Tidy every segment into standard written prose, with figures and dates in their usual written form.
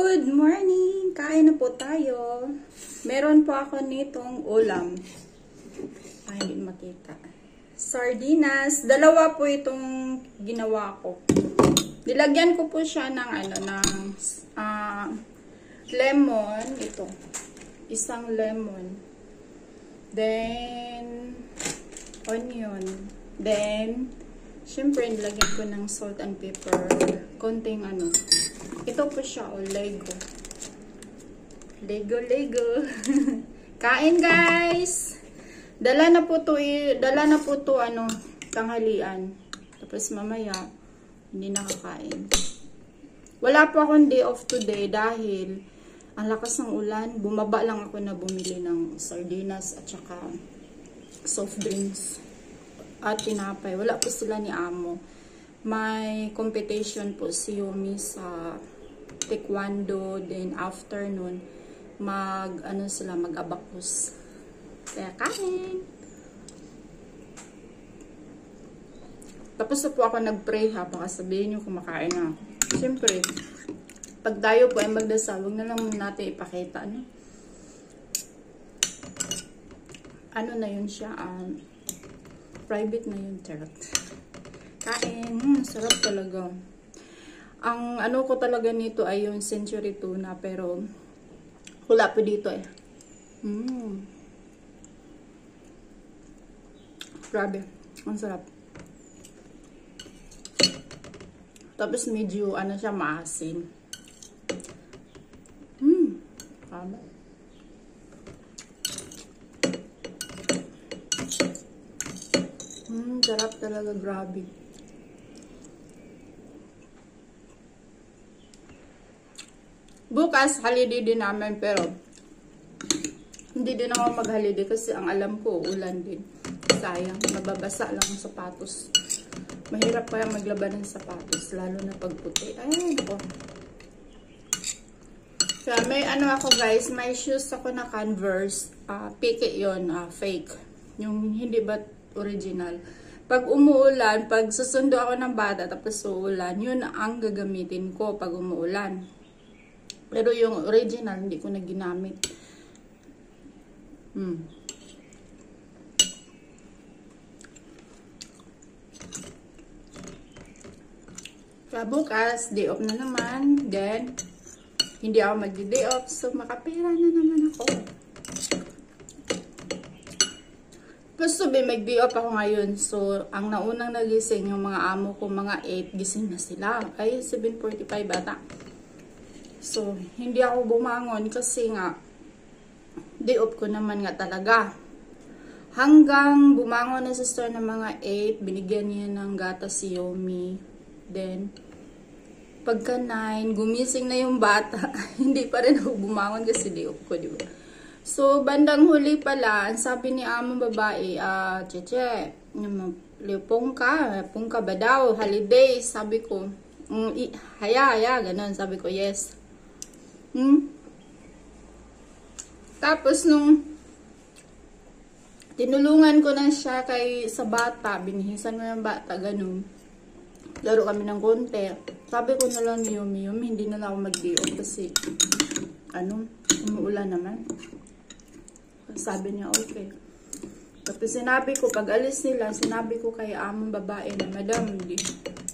Good morning! Kain na po tayo. Meron po ako nitong ulam. Ay, hindi makita. Sardinas. Dalawa po itong ginawa ko. Nilagyan ko po siya ng lemon. Ito. Isang lemon. Then, onion. Then, syempre, nilagyan ko ng salt and pepper. Konting ito po siya, Lego. Lego. Kain, guys! Dala na po to, tanghalian. Tapos mamaya, hindi nakakain. Wala po akong day off today dahil ang lakas ng ulan. Bumaba lang ako na bumili ng sardinas at saka soft drinks at tinapay. Wala po sila ni Amo. May competition po si Yumi sa taekwondo, then afternoon mag-abacus. Kaya kain. Tapos na po ako nag-pray ha, baka sabihin nyo kumakain na ako. Siyempre, pag tayo po ay magdasal, huwag na lang natin ipakita, ano na yun siya, private na yun, charot. Kain, sarap talaga. Ang ko talaga nito ay yung century tuna, pero wala po dito eh. Grabe, ang sarap. Tapos medyo siya, maasin. Tama. Sarap talaga, grabe. Bukas, holiday din namin, pero hindi din ako mag-holiday kasi ang alam ko, ulan din. Sayang, mababasa lang ang sapatos. Mahirap kaya maglaban ng sapatos, lalo na pag puti. Ay, ako. Kaya may ako guys, may shoes ako na Converse. Peke yun, fake. Yung hindi ba original. Pag umuulan, pag susundo ako ng bata, tapos uulan, yun ang gagamitin ko pag umuulan. Pero yung original, hindi ko na ginamit. Kaya bukas, day off na naman. Then, hindi ako mag-day off. So, makapira na naman ako. Gusto mag-day off ako ngayon. So, ang naunang nagising, yung mga amo ko, mga 8, gising na sila. Ay, 7:45 bata. So, hindi ako bumangon kasi nga, day off ko naman nga talaga. Hanggang bumangon na sa store ng mga 8, binigyan niya ng gatas si Yumi. Then, pagka 9, gumising na yung bata. Hindi pa rin ako bumangon kasi day off ko, diba? So, bandang huli pala, ang sabi ni among babae, Cheche, pung ka ba daw, holiday, sabi ko, haya, ganun, sabi ko, yes. Tapos nung tinulungan ko na siya sa bata, binihisan mo yung bata, ganun. Laro kami ng konti. Sabi ko na lang, Yumi, hindi na lang ako mag-day off kasi, umuulan naman. Sabi niya, okay. Tapos sinabi ko, pag alis nila, sinabi ko kay among babae na, Madam,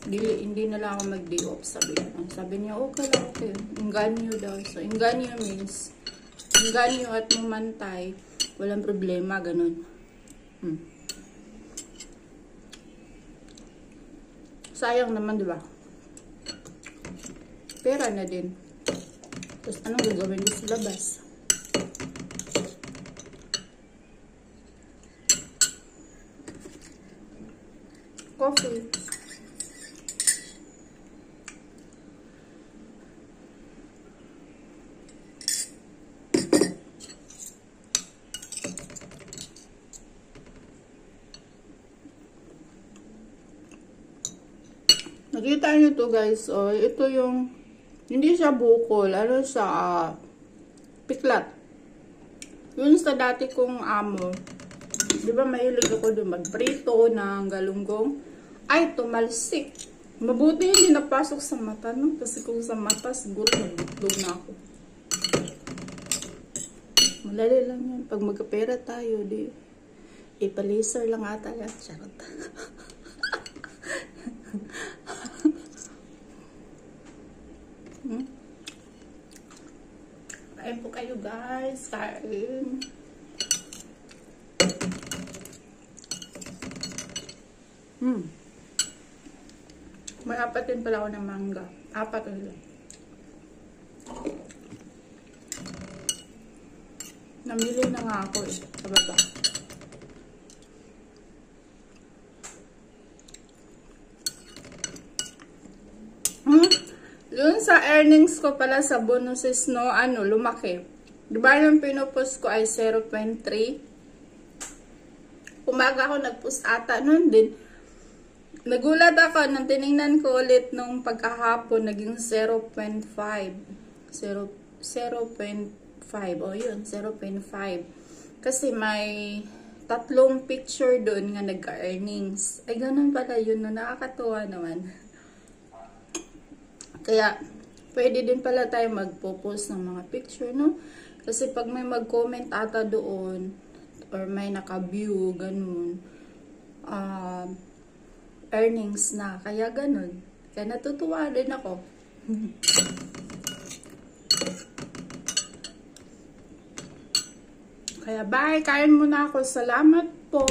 hindi na lang ako mag-day off, sabi niya, okay lang, okay. Inganyo daw. So, inganyo means, inganyo at mumantay, walang problema, ganun. Sayang naman, diba? Pera na din. Tapos, anong gagawin ko sa labas? Coffee. Nakita nyo to guys, ito yung, hindi siya bukol, siya, piklat. Yun sa dati kong amo, di ba mahilig ako doon magprito ng galunggong, ay tumalsik. Mabuti hindi napasok sa mata, no? Kasi kung sa mata, siguro nagbutlog na ako. Malali lang yan. Pag magkapera tayo, di ipalaser lang ata yan. Charot. Kain po kayo guys. Kain. May 4 din pala ako ng mangga. 4 ulit. Namili na nga ako eh. Sa baba. Yun sa earnings ko pala sa bonuses, no, lumaki. Diba yung pinupost ko ay 0.3? Umaga ako nagpost ata nun din. Nagulat ako nang tinignan ko ulit nung pagkahapon, naging 0.5. 0.5. O yun, 0.5. Kasi may 3 picture doon nga nagka-earnings. Ay, ganun pala yun, no? Nakakatuwa naman. Kaya, pwede din pala tayo magpo-post ng mga picture, no? Kasi pag may mag-comment ata doon, or may naka-view, ganun, earnings na. Kaya ganun. Kaya natutuwa din ako. Kaya bye, kain muna ako. Salamat po.